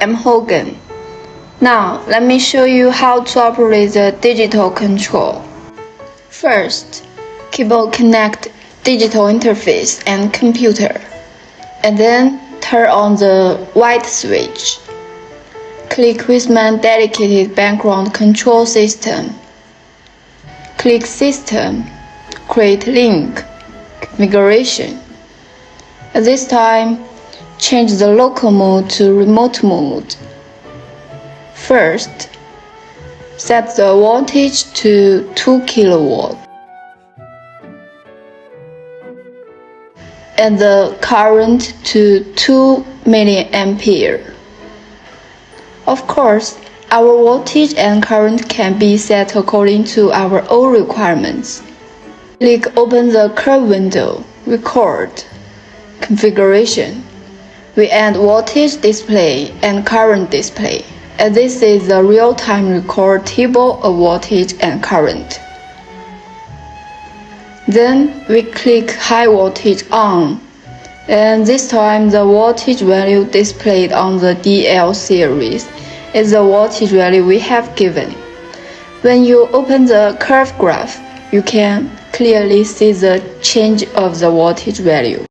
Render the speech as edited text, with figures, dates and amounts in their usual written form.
I'm Hogan. Now, let me show you how to operate the digital control. First, keyboard connect digital interface and computer, and then turn on the white switch. Click Wisman dedicated background control system. Click System, create link, configuration. At this time, change the local mode to remote mode. First, set the voltage to 2 kW and the current to 2 mA. Of course, our voltage and current can be set according to our own requirements. Click Open the curve window, Record, Configuration. We add voltage display and current display, and this is the real-time record table of voltage and current. Then we click High Voltage On, and this time the voltage value displayed on the DL series is the voltage value we have given. When you open the curve graph, you can clearly see the change of the voltage value.